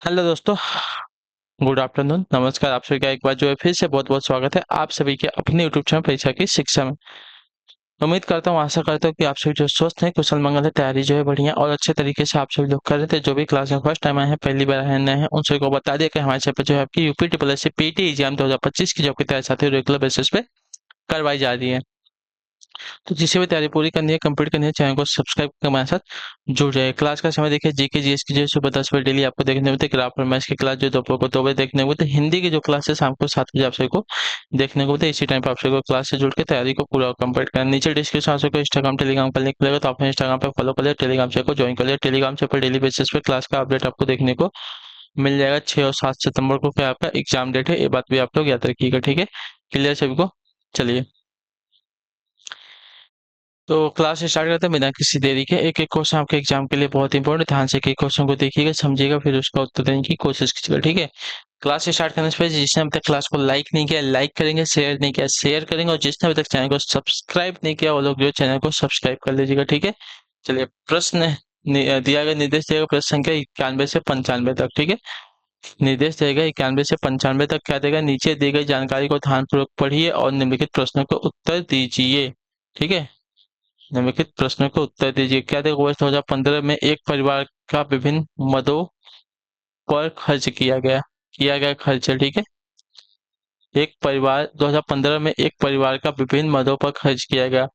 Hello दोस्तों। Good afternoon, नमस्कार। आप सभी का एक बार जो है फिर से बहुत बहुत स्वागत है आप सभी के अपने यूट्यूब चैनल परीक्षा की शिक्षा में। उम्मीद करता हूँ, आशा करता हूँ कि आप सभी जो स्वस्थ हैं, कुशल मंगल है, तैयारी जो है बढ़िया और अच्छे तरीके से आप सभी लोग कर रहे थे। जो भी क्लास में फर्स्ट टाइम आए हैं, पहली बार आए नए हैं, उन सभी को बता दिया कि हमारे चैनल पर जो है आपकी UP triple S C PT exam 2025 की जो आपकी तैयारी साथी रेगुलर बेसिस पे करवाई जा रही है। तो जिसे भी तैयारी पूरी करनी है, कंप्लीट करनी है, चैनल को सब्सक्राइब करके हमारे साथ जुड़ जाए। क्लास का समय देखिए, जीके जीएस की जो है सुबह 10 बजे डेली आपको देखने को मिलती है। ग्राफ और मैथ्स की क्लास जो है दोपहर को 2 बजे देखने को मिलती है। हिंदी की जो क्लास है शाम को 7 बजे आप सभी को देखने को मिलती है। इसी टाइम पर आप सभी को क्लास से जुड़ के तैयारी को पूरा कंप्लीट करना। नीचे डिस्क्रिप्शन आप सबको इंस्टाग्राम टेलीग्राम का लिंक मिलेगा, तो आप इंस्टाग्राम पे फॉलो कर लिया, टेलीग्राम चैनल को ज्वाइन कर लिया। टेलीग्राम चैनल पर डेली बेसिस पे क्लास का अपडेट आपको देखने को मिल जाएगा। 6 और 7 सितंबर को क्या आपका एग्जाम डेट है, ये बात भी आप लोग याद रखिएगा। ठीक है, क्लियर सभी को? चलिए, तो क्लास स्टार्ट करते हैं बिना किसी देरी के। एक एक क्वेश्चन आपके एग्जाम के लिए बहुत इंपॉर्टेंट, ध्यान से एक एक क्वेश्चन को देखिएगा, समझिएगा, फिर उसका उत्तर देने की कोशिश कीजिएगा। ठीक है, क्लास स्टार्ट करने से पहले जिसने अभी तक क्लास को लाइक नहीं किया, लाइक करेंगे, शेयर नहीं किया, शेयर करेंगे, और जिसने अभी तक चैनल को सब्सक्राइब नहीं किया, वो लोग जो चैनल को सब्सक्राइब कर लीजिएगा। ठीक है, चलिए, प्रश्न दिया गया निर्देश दिएगा प्रश्न संख्या 91 से 95 तक। ठीक है, निर्देश देगा 91 से 95 तक। क्या देगा? नीचे दी गई जानकारी को ध्यानपूर्वक पढ़िए और निम्नलिखित प्रश्नों को उत्तर दीजिए। ठीक है, निम्नलिखित प्रश्नों को उत्तर दीजिए। क्या देखो, वर्ष 2015 में एक परिवार का विभिन्न मदों पर खर्च किया गया खर्च है। ठीक है, एक परिवार 2015 में एक परिवार का विभिन्न मदों पर खर्च किया गया।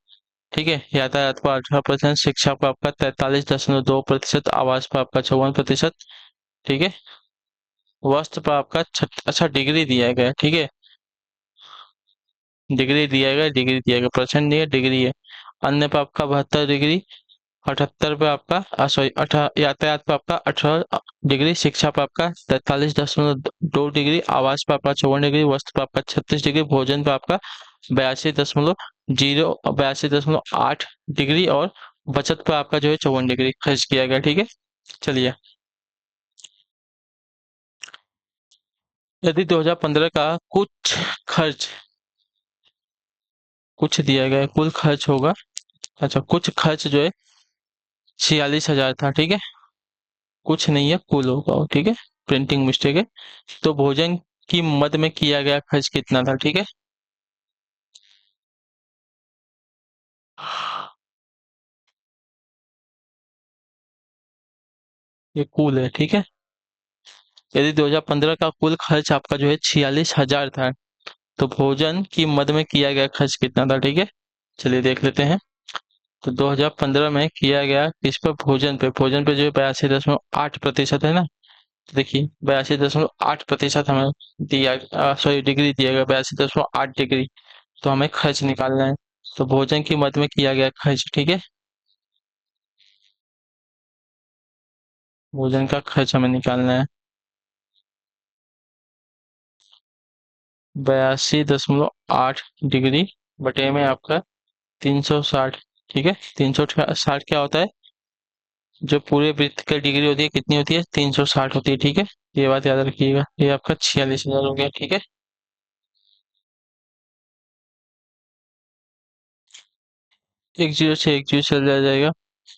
ठीक है, यातायात पर 18%, शिक्षा पर आपका 43.2%, आवास पर आपका 54%। ठीक है, वस्त्र पर आपका अच्छा डिग्री दिया गया है। ठीक है, डिग्री दिया गया, परसेंट नहीं है, डिग्री है। अन्य पर आपका 72 डिग्री, 78 पे आपका सॉरी यातायात पे आपका 18 डिग्री, शिक्षा पे आपका 43.2 डिग्री, आवास पे आपका 54 डिग्री, वस्त्र पे आपका 36 डिग्री, भोजन पे आपका 82.8 डिग्री, और बचत पे आपका जो है 54 डिग्री खर्च किया गया। ठीक है, चलिए, यदि 2015 का खर्च कुछ दिया गया है, कुल खर्च होगा। अच्छा, कुछ खर्च जो है 46,000 था। ठीक है, कुछ नहीं है, कुल होगा वो। ठीक है, प्रिंटिंग मिस्टेक है। तो भोजन की मद में किया गया खर्च कितना था? ठीक है, ये कुल है। ठीक है, यदि 2015 का कुल खर्च आपका जो है 46,000 था, तो भोजन की मद में किया गया खर्च कितना था? ठीक है, चलिए देख लेते हैं। तो 2015 में किया गया किस पर? भोजन पे जो है 82.8% है ना। तो देखिए, 82.8% हमें सॉरी डिग्री दिया गया, 82.8 डिग्री। तो हमें खर्च निकालना है। तो भोजन की मद में किया गया खर्च। ठीक है, भोजन का खर्च हमें निकालना है। 82.8 डिग्री बटे में आपका 360। ठीक है, 360 क्या होता है? जो पूरे वृत्त की डिग्री होती है कितनी होती है? 360 होती है। ठीक है, ये बात याद रखिएगा। ये आपका 46,000 हो गया। ठीक है, एक जीरो से एक जीरो चला जाएगा,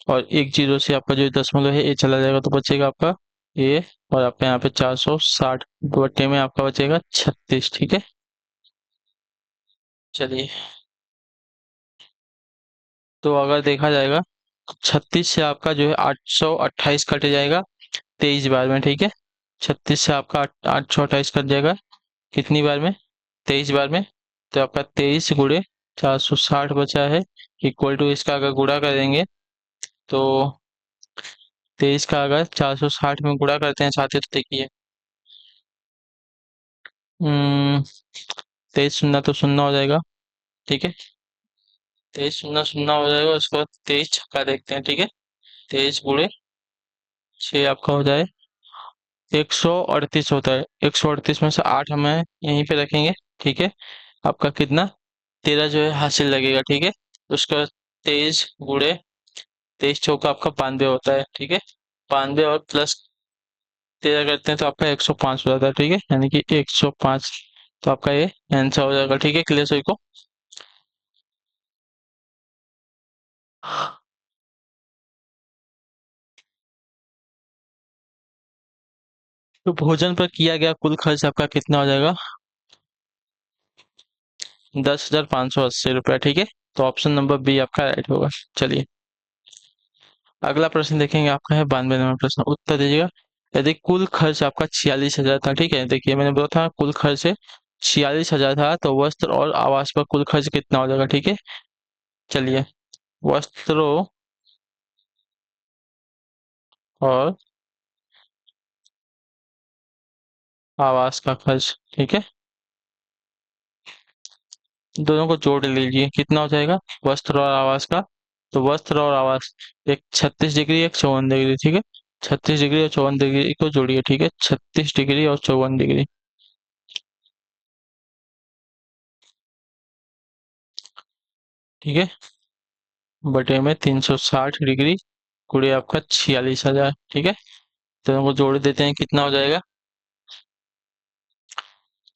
और एक जीरो से आपका जो दशमलव है ये चला जाएगा, तो बचेगा आपका ये। और आपका यहाँ पे 460 बटे में आपका बचेगा 36। ठीक है, चलिए, तो अगर देखा जाएगा, 36 से आपका जो है 828 कट जाएगा 23 बार में। ठीक है, 36 से आपका 828 कट जाएगा कितनी बार में? 23 बार में। तो आपका 23 गुणे 460 बचा है, इक्वल टू इसका अगर गुणा करेंगे, तो 23 का अगर 460 में गुणा करते हैं साथ ही, तो देखिए, 23 शून्य तो शून्य हो जाएगा। ठीक है, 23 शून्य शून्य हो जाएगा, उसके बाद 23 छक्का देखते हैं। ठीक है, 23 गुणे 6 आपका हो जाए 138 होता है। 138 में से 8 हमें यहीं पे रखेंगे। ठीक है, आपका कितना? 13 जो है हासिल लगेगा। ठीक है, उसका 23 गुणे 23 चौका आपका 92 होता है। ठीक है, 92 और प्लस 13 करते हैं तो आपका 105 हो जाता है। ठीक है, यानी कि 105। तो आपका ये आंसर हो जाएगा। ठीक है, क्लियर सभी को? तो भोजन पर किया गया कुल खर्च आपका कितना हो जाएगा? 10,580 रुपया, ठीक है। तो ऑप्शन नंबर बी आपका राइट होगा। चलिए अगला प्रश्न देखेंगे, आपका है 92वां प्रश्न, उत्तर दीजिएगा। यदि कुल खर्च आपका 46,000 था, ठीक है, देखिए मैंने बोला था कुल खर्च 46,000 था, तो वस्त्र और आवास पर कुल खर्च कितना हो जाएगा, ठीक है। चलिए वस्त्रों और आवास का खर्च, ठीक है, दोनों को जोड़ लीजिए, कितना हो जाएगा वस्त्र और आवास का। तो वस्त्र और आवास, एक 36 डिग्री, एक 54 डिग्री, ठीक है। 36 डिग्री और 54 डिग्री को जोड़िए, ठीक है, 36 डिग्री और 54 डिग्री, ठीक है, बटे में 360 डिग्री, गुणे आपका 46,000, ठीक है। दोनों को जोड़ देते हैं, कितना हो जाएगा?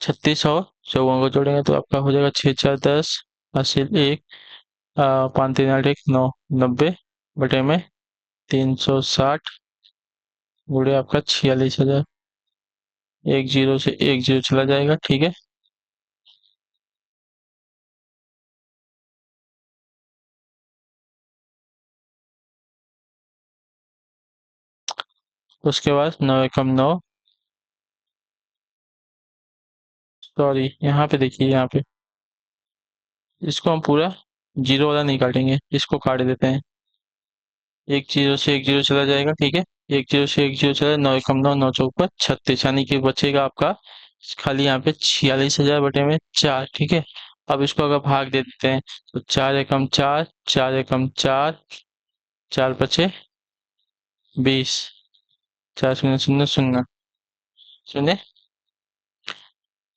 36 और 54 को जोड़ेंगे तो आपका हो जाएगा 6 4 10, 80 एक, 5 3 8 1 9, 90, बटे में 360, गुणे आपका 46,000, एक जीरो से एक जीरो चला जाएगा, ठीक है। उसके बाद 9 एकम 9, सॉरी यहाँ पे देखिए, यहाँ पे इसको हम पूरा जीरो वाला नहीं काटेंगे, इसको काट देते हैं। एक जीरो से एक जीरो चला जाएगा, ठीक है। एक जीरो से एक जीरो चला, 9 एकम 9, 9 चौक 36, यानी कि बचेगा आपका खाली यहाँ पे 46,000 बटे में 4, ठीक है। अब इसको अगर भाग दे देते हैं तो 4 एकम 4, 4 एकम 4, 4 पचे 20, 4 शून्य शून्य शून्य शून्य,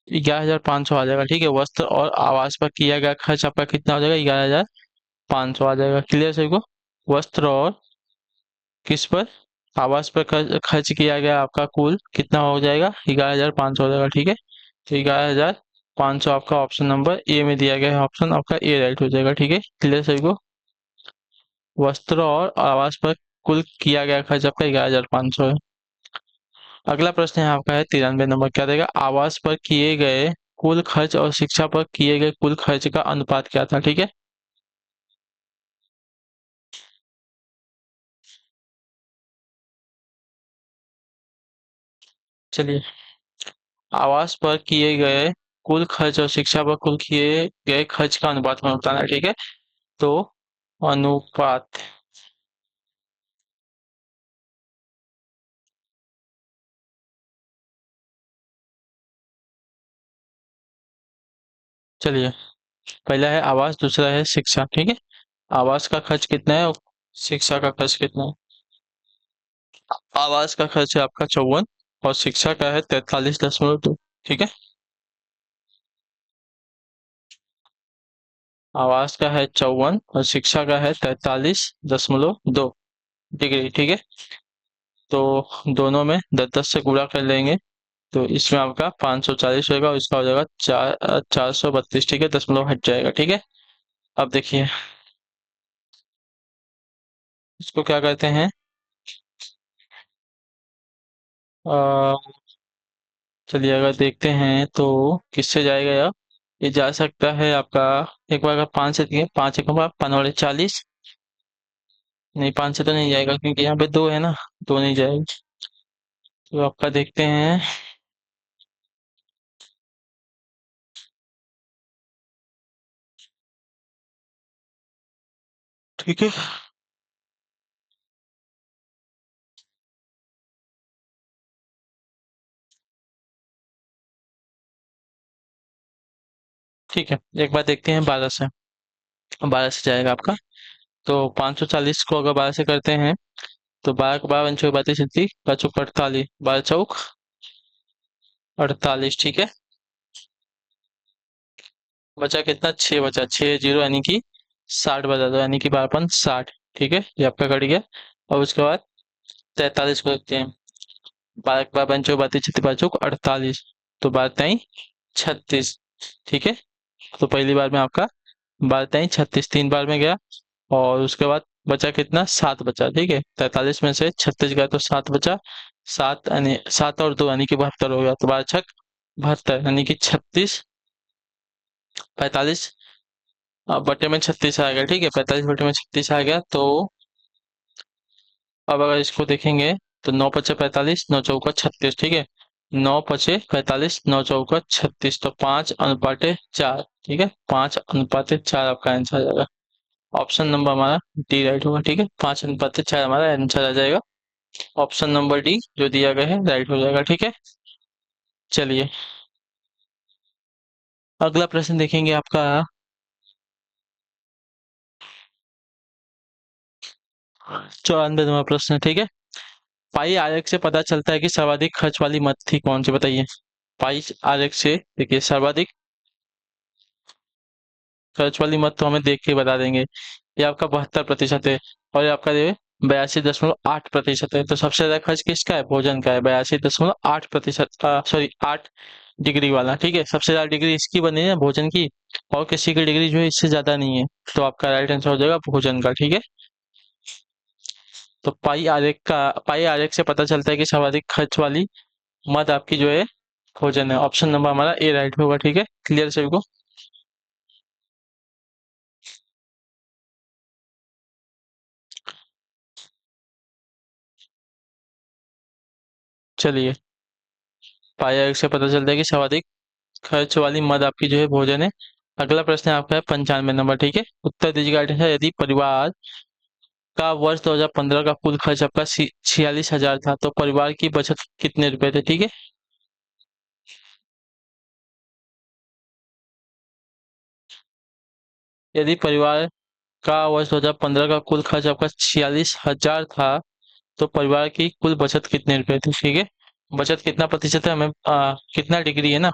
11,500 आ जाएगा, ठीक है। वस्त्र और आवास पर किया गया खर्च आपका कितना हो जाएगा? 11,500 आ जाएगा। क्लियर सभी को? वस्त्र और किस पर, आवास पर खर्च किया गया आपका कुल कितना हो जाएगा? 11,500 हो जाएगा, ठीक है। तो 11,500 आपका ऑप्शन नंबर ए में दिया गया है, ऑप्शन आपका ए राइट हो जाएगा, ठीक है। क्लियर सभी को? वस्त्र और आवास पर कुल किया गया खर्च आपका 11,500 है। अगला प्रश्न है आपका है 93 नंबर, क्या देगा? आवास पर किए गए कुल खर्च और शिक्षा पर किए गए कुल खर्च का अनुपात क्या था, ठीक है। चलिए आवास पर किए गए कुल खर्च और शिक्षा पर कुल किए गए खर्च का अनुपात हमें बताना है, ठीक है। तो अनुपात, चलिए पहला है आवास, दूसरा है शिक्षा, ठीक है। आवास का खर्च कितना है और शिक्षा का खर्च कितना है? आवास का खर्च है आपका 54 और शिक्षा का है 43.2, ठीक है। आवास का है 54 और शिक्षा का है 43.2 डिग्री, ठीक है। तो दोनों में 10 10 से गुणा कर लेंगे, तो इसमें आपका 540 होगा और इसका हो जाएगा 432, ठीक है, दशमलव हट जाएगा, ठीक है। अब देखिए इसको क्या कहते हैं, अ, चलिए अगर देखते हैं तो किससे जाएगा यार, ये जा सकता है आपका, एक बार अगर 5 से दिए, 5 एक बार 5 वाले 40, नहीं 5 से तो नहीं जाएगा क्योंकि यहाँ पे दो है ना, दो नहीं जाएगी। तो आपका देखते हैं, ठीक है। ठीक है एक बार देखते हैं, 12 से जाएगा आपका। तो 540 को अगर 12 से करते हैं तो 12 को 12 पंचों 32, चौक 48, 12 चौक 48, ठीक है। बचा कितना? 6 बचा, 6 जीरो यानी कि 60 बचा, दो यानी कि 12 5 60, ठीक है, ये आपका कट गया। और उसके बाद 43 को देखते हैं, 12 12 पंचों 32, 36 चौक 48, तो 12 3 36, ठीक है। तो पहली बार में आपका 12 3 36 3 बार में गया, और उसके बाद बचा कितना? 7 बचा, ठीक है। 43 में से 36 गया तो 7 बचा, सात यानी 7 और 2 यानी कि 72 हो गया, तो 12×6 = 72 यानी कि 36, 45 बटे में 36 आ गया, ठीक है, 45 बटे में 36 आ गया। तो अब अगर इसको देखेंगे तो 9×5 = 45, 9×4 = 36, ठीक है, 9×5 = 45, 9×4 = 36, तो 5:4, ठीक है, 5:4 आपका आंसर आ जाएगा। ऑप्शन नंबर हमारा डी राइट होगा, ठीक है, 5:4 हमारा आंसर आ जाएगा। ऑप्शन नंबर डी जो दिया गया है राइट हो जाएगा, ठीक है। चलिए अगला प्रश्न देखेंगे आपका 94वां नंबर प्रश्न, ठीक है। पाई आरेख से पता चलता है कि सर्वाधिक खर्च वाली मत थी कौन सी, बताइए। पाई आरेख से देखिए सर्वाधिक खर्च वाली मत तो हमें देख के बता देंगे। ये आपका 72% है और ये आपका ये 82.8% है। तो सबसे ज्यादा खर्च किसका है, भोजन का है, 82.8%, सॉरी 8 डिग्री वाला, ठीक है, सबसे ज्यादा डिग्री इसकी बनी है भोजन की, और किसी की डिग्री जो है इससे ज्यादा नहीं है। तो आपका राइट आंसर हो जाएगा भोजन का, ठीक है। तो पाई आरेख से पता चलता है कि सर्वाधिक खर्च वाली मद आपकी जो है भोजन है। ऑप्शन नंबर हमारा ए राइट होगा, ठीक है, क्लियर सभी को। चलिए पाई आरेख से पता चलता है कि सर्वाधिक खर्च वाली मद आपकी जो है भोजन है। अगला प्रश्न आपका है 95 नंबर, ठीक है, उत्तर दीजिएगा। है यदि परिवार का वर्ष 2015 का कुल खर्च आपका 46,000 था तो परिवार की बचत कितने रुपए थे, ठीक है। यदि परिवार का वर्ष 2015 का कुल खर्च आपका 46,000 था तो परिवार की कुल बचत कितने रुपए थी, ठीक है। बचत कितना प्रतिशत है हमें, कितना डिग्री है ना,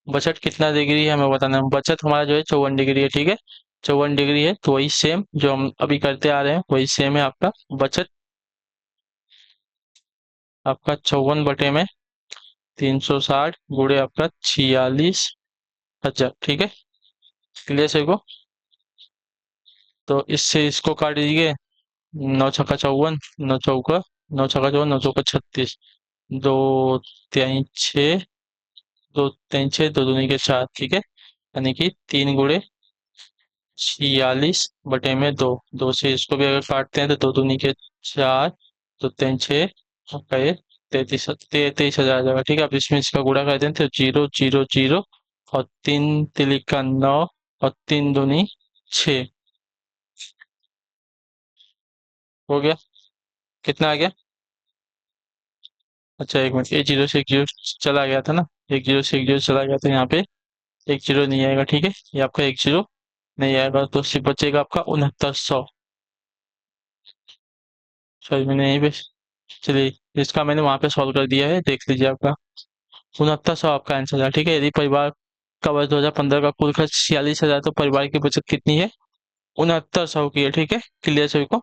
बचत कितना डिग्री है हमें बताना है। बचत हमारा जो है 54 डिग्री है, ठीक है, 54 डिग्री है, तो वही सेम जो हम अभी करते आ रहे हैं वही सेम है आपका। बचत आपका 54/360 गुणे आपका 46,000, ठीक है, क्लियर सही को। तो इससे इसको काट दीजिए, 9×6 = 54, नौ चौका 36, दो तीन छः, दो तीन छः, दो दूनी के 4, ठीक है, यानी कि 3×46/2, दो से इसको भी अगर काटते हैं तो दो दूनी के 4, दो तीन छः, आपका ये 23,000 आ जाएगा, ठीक है। आप इसमें इसका गुणा कर दें तो 0, 0, 0 और 3×3 = 9 और 3×2 = 6 हो गया। कितना आ गया, अच्छा एक मिनट, एक जीरो से एक जीरो चला गया था ना, एक जीरो से एक जीरो चला गया था, यहाँ पे एक जीरो नहीं आएगा, ठीक है, ये आपका एक जीरो नहीं आएगा, तो सिर्फ बचेगा आपका 6900। सॉरी मैंने यहीं पे, चलिए इसका मैंने वहां पे सॉल्व कर दिया है, देख लीजिए आपका 6900 आपका आंसर है, ठीक है। यदि परिवार का वर्ष 2015 का कुल खर्च 46,000 तो परिवार की बचत कितनी है, 6900 की है, ठीक है, क्लियर सभी को।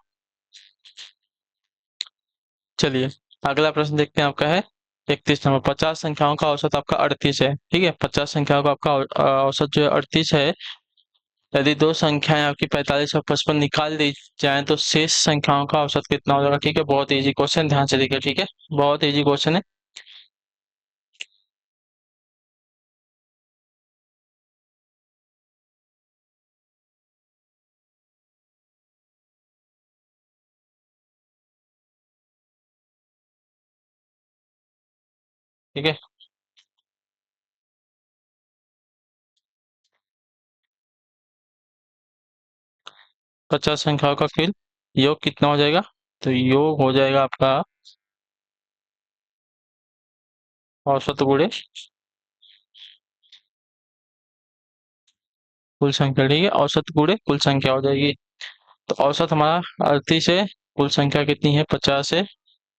चलिए अगला प्रश्न देखते हैं, आपका है 31 नंबर। 50 संख्याओं का औसत आपका 38 है, ठीक है, 50 संख्याओं का आपका औसत जो है 38 है। यदि दो संख्याएं आपकी 45 और 55 निकाल दी जाए तो शेष संख्याओं का औसत कितना हो जाएगा, ठीक है, बहुत इजी क्वेश्चन, ध्यान से देखिए, ठीक है, बहुत इजी क्वेश्चन है। ठीक है, 50 संख्याओं का फिर योग कितना हो जाएगा, तो योग हो जाएगा आपका औसत गुणे कुल संख्या, ठीक है, औसत गुणे कुल संख्या हो जाएगी। तो औसत हमारा 38 है, कुल संख्या कितनी है 50 है,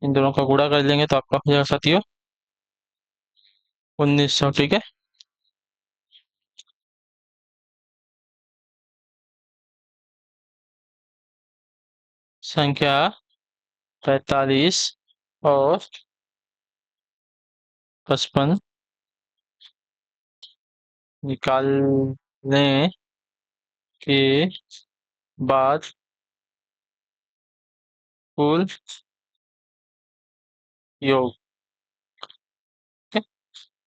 इन दोनों का गुणा कर लेंगे तो आपका हो जाएगा साथियों 1900, ठीक है। संख्या 45 और 55 निकालने के बाद कुल योग,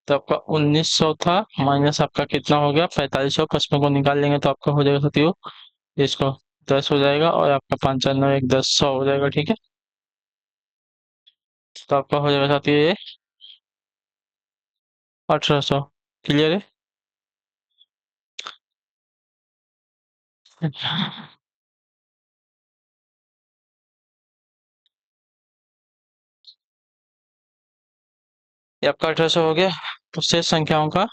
तो आपका 1900 था, माइनस आपका कितना हो गया 4500, 55 को निकाल लेंगे तो आपका हो जाएगा साथियों, इसको 10 हो जाएगा और आपका 5 4 9 1 10 100 हो जाएगा। ठीक है, तो आपका हो जाएगा साथियों ये 1800। क्लियर है? ये आपका 1800 हो गया। तो शेष संख्याओं का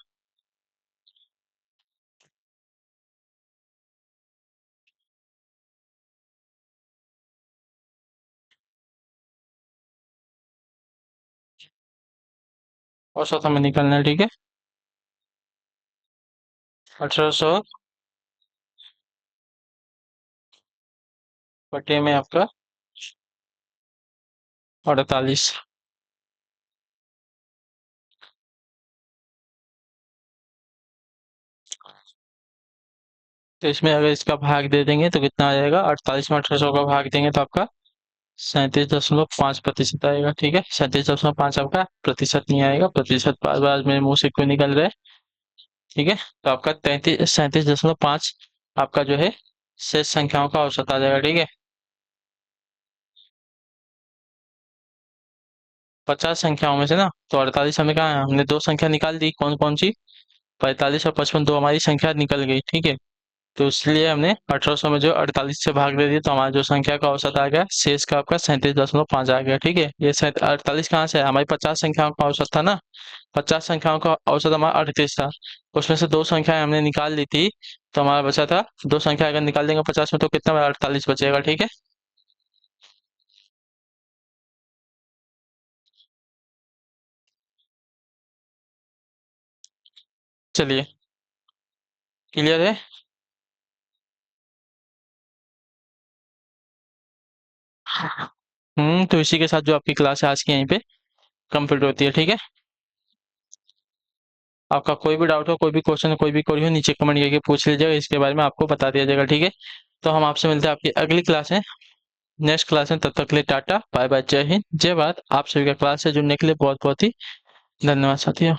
औसत हमें निकालना है। ठीक है, 1800 बटे में आपका 48। तो इसमें अगर इसका भाग दे देंगे तो कितना आ जाएगा, 48 में 1800 का भाग देंगे तो आपका 37.5% आएगा। ठीक है, 37.5 आपका प्रतिशत नहीं आएगा, प्रतिशत बार बार मेरे मुंह से क्यों निकल रहा है। ठीक है, तो आपका 37.5 आपका जो है शेष संख्याओं का औसत आ जाएगा। ठीक है, 50 संख्याओं में से ना, तो 48 हमें कहाँ है, हमने दो संख्या निकाल दी, कौन कौन सी, 45 और 55, दो हमारी संख्या निकल गई। ठीक है, तो इसलिए हमने 1800 में जो 48 से भाग दे दिया, तो हमारा जो संख्या का औसत आ गया शेष का आपका 37.5 आ गया। ठीक है, ये 48 कहाँ से है, हमारी 50 संख्याओं का औसत था ना, 50 संख्याओं का औसत हमारा 38 था, उसमें से दो संख्याएं हमने निकाल ली थी, तो हमारा बचा था, दो संख्या अगर निकाल देंगे 50 में तो कितना 48 बचेगा। ठीक है, चलिए, क्लियर है? तो इसी के साथ जो आपकी क्लास है आज की यहीं पे कंप्लीट होती है। ठीक है, आपका कोई भी डाउट हो, कोई भी क्वेश्चन, कोई भी क्वेरी हो, नीचे कमेंट करके पूछ लीजिएगा, इसके बारे में आपको बता दिया जाएगा। ठीक है, तो हम आपसे मिलते हैं आपकी अगली क्लास है, नेक्स्ट क्लास में। तब तक के लिए टाटा बाय बाय, जय हिंद जय भारत। आप सभी का क्लास से जुड़ने के लिए बहुत बहुत ही धन्यवाद साथियों।